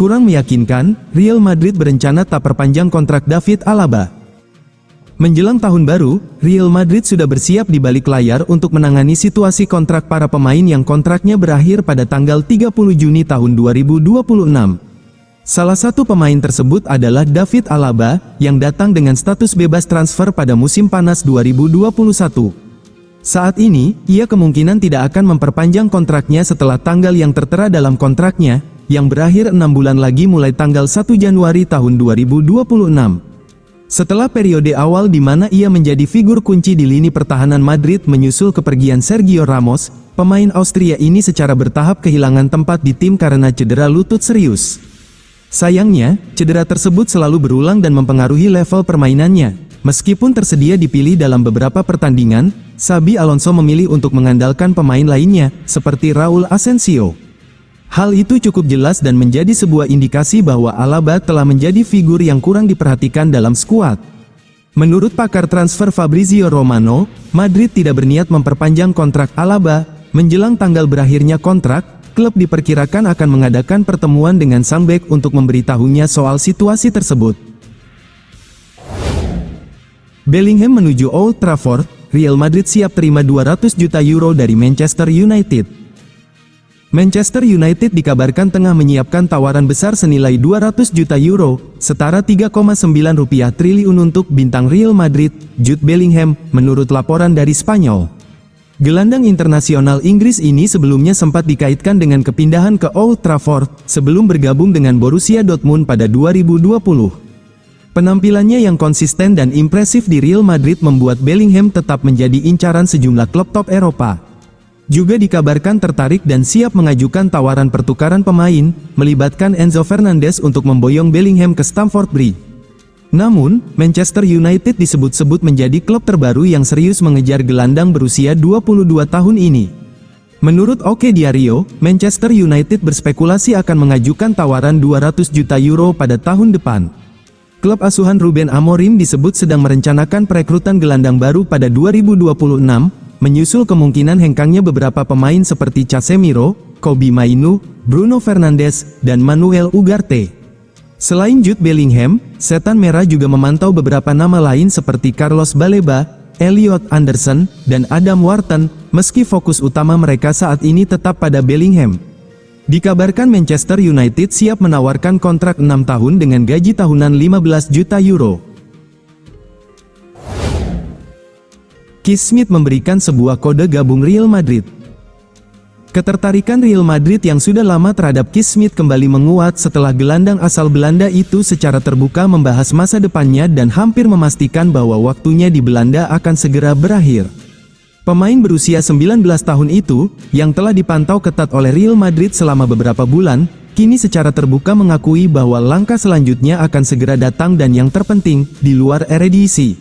kurang meyakinkan, Real Madrid berencana tak perpanjang kontrak David Alaba. Menjelang tahun baru, Real Madrid sudah bersiap di balik layar untuk menangani situasi kontrak para pemain yang kontraknya berakhir pada tanggal 30 Juni tahun 2026. Salah satu pemain tersebut adalah David Alaba, yang datang dengan status bebas transfer pada musim panas 2021. Saat ini, ia kemungkinan tidak akan memperpanjang kontraknya setelah tanggal yang tertera dalam kontraknya, yang berakhir 6 bulan lagi mulai tanggal 1 Januari tahun 2026. Setelah periode awal di mana ia menjadi figur kunci di lini pertahanan Madrid menyusul kepergian Sergio Ramos, pemain Austria ini secara bertahap kehilangan tempat di tim karena cedera lutut serius. Sayangnya, cedera tersebut selalu berulang dan mempengaruhi level permainannya. Meskipun tersedia dipilih dalam beberapa pertandingan, Xabi Alonso memilih untuk mengandalkan pemain lainnya, seperti Raul Asensio. Hal itu cukup jelas dan menjadi sebuah indikasi bahwa Alaba telah menjadi figur yang kurang diperhatikan dalam skuad. Menurut pakar transfer Fabrizio Romano, Madrid tidak berniat memperpanjang kontrak Alaba. Menjelang tanggal berakhirnya kontrak, klub diperkirakan akan mengadakan pertemuan dengan sang bek untuk memberitahunya soal situasi tersebut. Bellingham menuju Old Trafford. Real Madrid siap terima 200 juta euro dari Manchester United. Manchester United dikabarkan tengah menyiapkan tawaran besar senilai 200 juta euro, setara 3,9 rupiah triliun untuk bintang Real Madrid, Jude Bellingham, menurut laporan dari Spanyol. Gelandang internasional Inggris ini sebelumnya sempat dikaitkan dengan kepindahan ke Old Trafford, sebelum bergabung dengan Borussia Dortmund pada 2020. Penampilannya yang konsisten dan impresif di Real Madrid membuat Bellingham tetap menjadi incaran sejumlah klub top Eropa. Juga dikabarkan tertarik dan siap mengajukan tawaran pertukaran pemain, melibatkan Enzo Fernandez untuk memboyong Bellingham ke Stamford Bridge. Namun, Manchester United disebut-sebut menjadi klub terbaru yang serius mengejar gelandang berusia 22 tahun ini. Menurut Oke Diario, Manchester United berspekulasi akan mengajukan tawaran 200 juta euro pada tahun depan. Klub asuhan Ruben Amorim disebut sedang merencanakan perekrutan gelandang baru pada 2026, menyusul kemungkinan hengkangnya beberapa pemain seperti Casemiro, Kobbie Mainoo, Bruno Fernandes, dan Manuel Ugarte. Selain Jude Bellingham, Setan Merah juga memantau beberapa nama lain seperti Carlos Baleba, Elliot Anderson, dan Adam Wharton, meski fokus utama mereka saat ini tetap pada Bellingham. Dikabarkan Manchester United siap menawarkan kontrak 6 tahun dengan gaji tahunan 15 juta euro. Keith Smith memberikan sebuah kode gabung Real Madrid. Ketertarikan Real Madrid yang sudah lama terhadap Keith Smith kembali menguat setelah gelandang asal Belanda itu secara terbuka membahas masa depannya dan hampir memastikan bahwa waktunya di Belanda akan segera berakhir. Pemain berusia 19 tahun itu, yang telah dipantau ketat oleh Real Madrid selama beberapa bulan, kini secara terbuka mengakui bahwa langkah selanjutnya akan segera datang dan yang terpenting, di luar Eredivisie.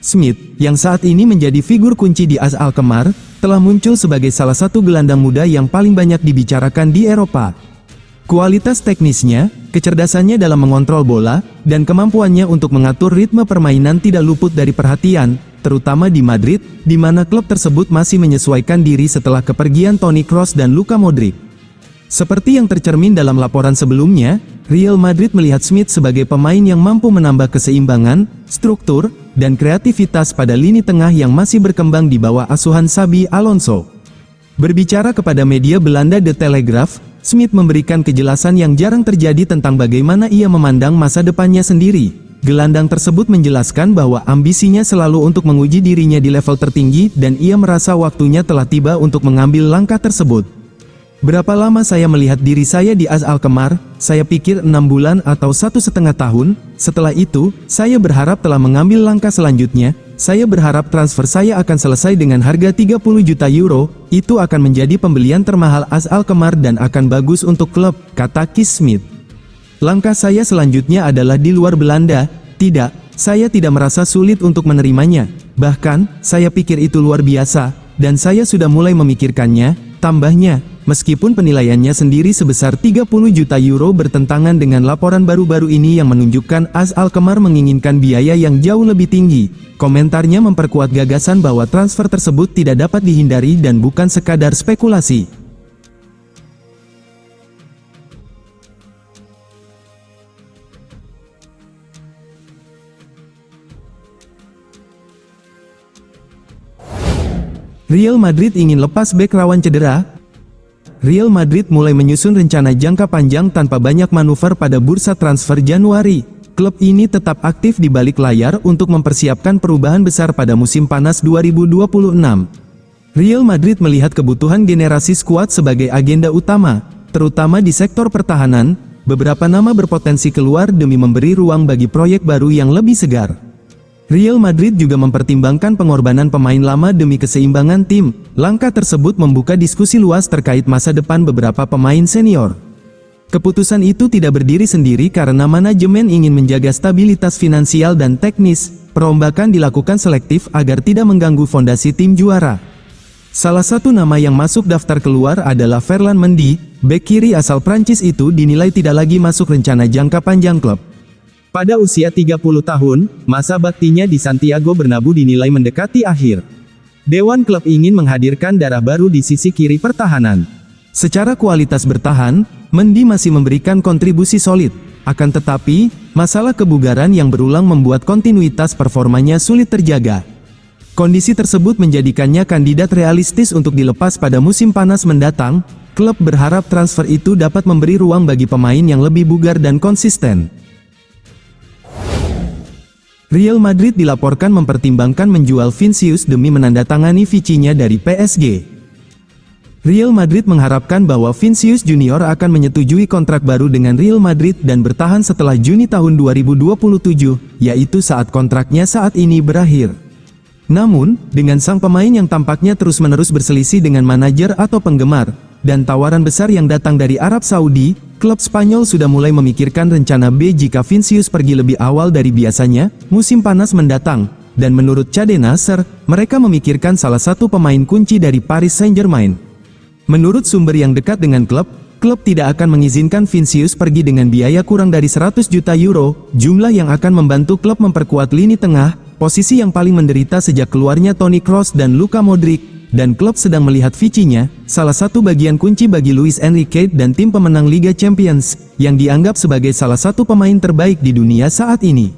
Smith, yang saat ini menjadi figur kunci di AS Alkmaar, telah muncul sebagai salah satu gelandang muda yang paling banyak dibicarakan di Eropa. Kualitas teknisnya, kecerdasannya dalam mengontrol bola, dan kemampuannya untuk mengatur ritme permainan tidak luput dari perhatian, terutama di Madrid, di mana klub tersebut masih menyesuaikan diri setelah kepergian Toni Kroos dan Luka Modric. Seperti yang tercermin dalam laporan sebelumnya, Real Madrid melihat Smith sebagai pemain yang mampu menambah keseimbangan, struktur, dan kreativitas pada lini tengah yang masih berkembang di bawah asuhan Xabi Alonso. Berbicara kepada media Belanda The Telegraph, Smith memberikan kejelasan yang jarang terjadi tentang bagaimana ia memandang masa depannya sendiri. Gelandang tersebut menjelaskan bahwa ambisinya selalu untuk menguji dirinya di level tertinggi dan ia merasa waktunya telah tiba untuk mengambil langkah tersebut. Berapa lama saya melihat diri saya di AS Alkmaar? Saya pikir 6 bulan atau 1,5 tahun. Setelah itu, saya berharap telah mengambil langkah selanjutnya. Saya berharap transfer saya akan selesai dengan harga 30 juta euro. Itu akan menjadi pembelian termahal AS Alkmaar dan akan bagus untuk klub, kata Keith Smith. Langkah saya selanjutnya adalah di luar Belanda. Tidak, saya tidak merasa sulit untuk menerimanya. Bahkan, saya pikir itu luar biasa, dan saya sudah mulai memikirkannya, tambahnya. Meskipun penilaiannya sendiri sebesar 30 juta euro bertentangan dengan laporan baru-baru ini yang menunjukkan AS Alkmaar menginginkan biaya yang jauh lebih tinggi. Komentarnya memperkuat gagasan bahwa transfer tersebut tidak dapat dihindari dan bukan sekadar spekulasi. Real Madrid ingin lepas bek rawan cedera. Real Madrid mulai menyusun rencana jangka panjang tanpa banyak manuver pada bursa transfer Januari. Klub ini tetap aktif di balik layar untuk mempersiapkan perubahan besar pada musim panas 2026. Real Madrid melihat kebutuhan generasi skuad sebagai agenda utama, terutama di sektor pertahanan. Beberapa nama berpotensi keluar demi memberi ruang bagi proyek baru yang lebih segar. Real Madrid juga mempertimbangkan pengorbanan pemain lama demi keseimbangan tim. Langkah tersebut membuka diskusi luas terkait masa depan beberapa pemain senior. Keputusan itu tidak berdiri sendiri karena manajemen ingin menjaga stabilitas finansial dan teknis. Perombakan dilakukan selektif agar tidak mengganggu fondasi tim juara. Salah satu nama yang masuk daftar keluar adalah Ferland Mendy. Bek kiri asal Prancis itu dinilai tidak lagi masuk rencana jangka panjang klub. Pada usia 30 tahun, masa baktinya di Santiago Bernabeu dinilai mendekati akhir. Dewan klub ingin menghadirkan darah baru di sisi kiri pertahanan. Secara kualitas bertahan, Mendy masih memberikan kontribusi solid. Akan tetapi, masalah kebugaran yang berulang membuat kontinuitas performanya sulit terjaga. Kondisi tersebut menjadikannya kandidat realistis untuk dilepas pada musim panas mendatang. Klub berharap transfer itu dapat memberi ruang bagi pemain yang lebih bugar dan konsisten. Real Madrid dilaporkan mempertimbangkan menjual Vinicius demi menandatangani fichinya dari PSG. Real Madrid mengharapkan bahwa Vinicius Junior akan menyetujui kontrak baru dengan Real Madrid dan bertahan setelah Juni tahun 2027, yaitu saat kontraknya saat ini berakhir. Namun, dengan sang pemain yang tampaknya terus-menerus berselisih dengan manajer atau penggemar, dan tawaran besar yang datang dari Arab Saudi, klub Spanyol sudah mulai memikirkan rencana B jika Vinicius pergi lebih awal dari biasanya, musim panas mendatang. Dan menurut Cadena Ser, mereka memikirkan salah satu pemain kunci dari Paris Saint-Germain. Menurut sumber yang dekat dengan klub tidak akan mengizinkan Vinicius pergi dengan biaya kurang dari 100 juta euro, jumlah yang akan membantu klub memperkuat lini tengah, posisi yang paling menderita sejak keluarnya Toni Kroos dan Luka Modric, dan klub sedang melihat Vichinya, salah satu bagian kunci bagi Luis Enrique dan tim pemenang Liga Champions, yang dianggap sebagai salah satu pemain terbaik di dunia saat ini.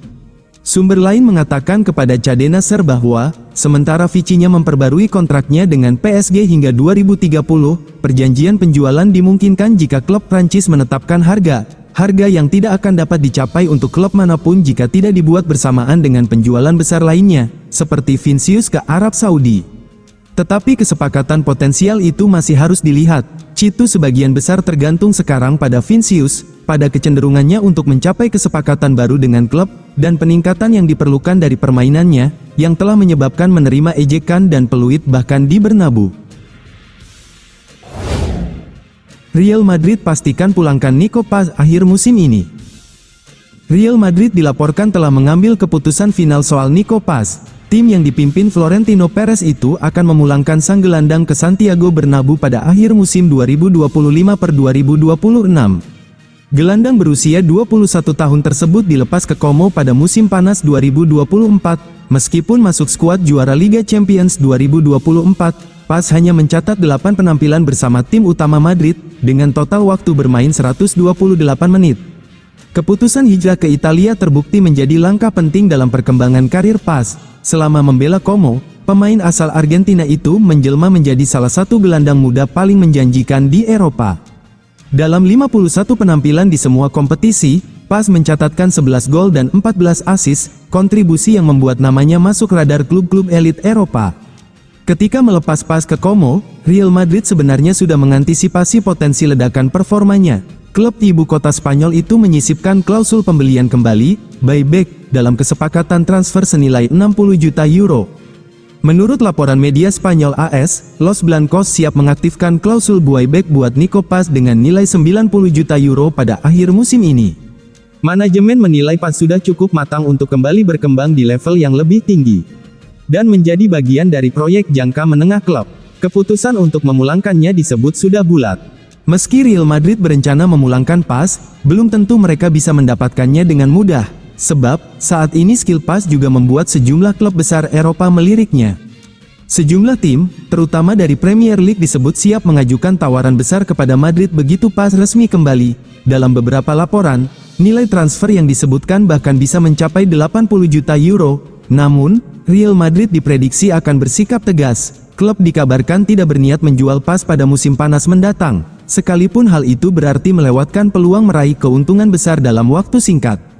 Sumber lain mengatakan kepada Cadena Ser bahwa, sementara Vichinya memperbarui kontraknya dengan PSG hingga 2030, perjanjian penjualan dimungkinkan jika klub Prancis menetapkan harga yang tidak akan dapat dicapai untuk klub manapun jika tidak dibuat bersamaan dengan penjualan besar lainnya, seperti Vinicius ke Arab Saudi. Tetapi kesepakatan potensial itu masih harus dilihat. Citu sebagian besar tergantung sekarang pada Vinicius, pada kecenderungannya untuk mencapai kesepakatan baru dengan klub, dan peningkatan yang diperlukan dari permainannya, yang telah menyebabkan menerima ejekan dan peluit bahkan di Bernabeu. Real Madrid pastikan pulangkan Nico Paz akhir musim ini. Real Madrid dilaporkan telah mengambil keputusan final soal Nico Paz. Tim yang dipimpin Florentino Perez itu akan memulangkan sang gelandang ke Santiago Bernabeu pada akhir musim 2025/2026. Gelandang berusia 21 tahun tersebut dilepas ke Como pada musim panas 2024. Meskipun masuk skuad juara Liga Champions 2024, Paz hanya mencatat 8 penampilan bersama tim utama Madrid, dengan total waktu bermain 128 menit. Keputusan hijrah ke Italia terbukti menjadi langkah penting dalam perkembangan karir Paz. Selama membela Como, pemain asal Argentina itu menjelma menjadi salah satu gelandang muda paling menjanjikan di Eropa. Dalam 51 penampilan di semua kompetisi, Paz mencatatkan 11 gol dan 14 assist, kontribusi yang membuat namanya masuk radar klub-klub elit Eropa. Ketika melepas Paz ke Como, Real Madrid sebenarnya sudah mengantisipasi potensi ledakan performanya. Klub ibu kota Spanyol itu menyisipkan klausul pembelian kembali, buyback, dalam kesepakatan transfer senilai 60 juta euro. Menurut laporan media Spanyol AS, Los Blancos siap mengaktifkan klausul buyback buat Nico Paz dengan nilai 90 juta euro pada akhir musim ini. Manajemen menilai Paz sudah cukup matang untuk kembali berkembang di level yang lebih tinggi dan menjadi bagian dari proyek jangka menengah klub. Keputusan untuk memulangkannya disebut sudah bulat. Meski Real Madrid berencana memulangkan Paz, belum tentu mereka bisa mendapatkannya dengan mudah. Sebab, saat ini skill Paz juga membuat sejumlah klub besar Eropa meliriknya. Sejumlah tim, terutama dari Premier League disebut siap mengajukan tawaran besar kepada Madrid begitu Paz resmi kembali. Dalam beberapa laporan, nilai transfer yang disebutkan bahkan bisa mencapai 80 juta euro. Namun, Real Madrid diprediksi akan bersikap tegas. klub dikabarkan tidak berniat menjual Pas pada musim panas mendatang, sekalipun hal itu berarti melewatkan peluang meraih keuntungan besar dalam waktu singkat.